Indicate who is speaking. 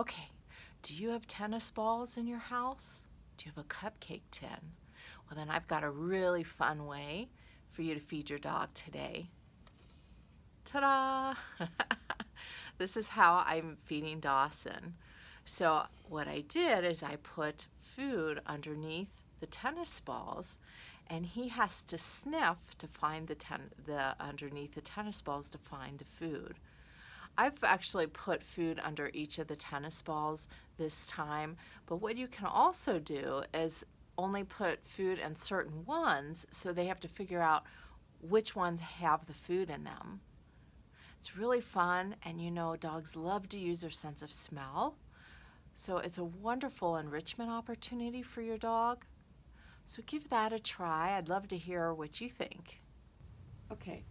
Speaker 1: Okay, do you have tennis balls in your house? Do you have a cupcake tin? Well, then I've got a really fun way for you to feed your dog today. Ta-da! This is how I'm feeding Dawson. So what I did is I put food underneath the tennis balls, and he has to sniff to find the underneath the tennis balls to find the food. I've actually put food under each of the tennis balls this time, but what you can also do is only put food in certain ones, so they have to figure out which ones have the food in them. It's really fun, and dogs love to use their sense of smell, so it's a wonderful enrichment opportunity for your dog. So give that a try. I'd love to hear what you think. Okay,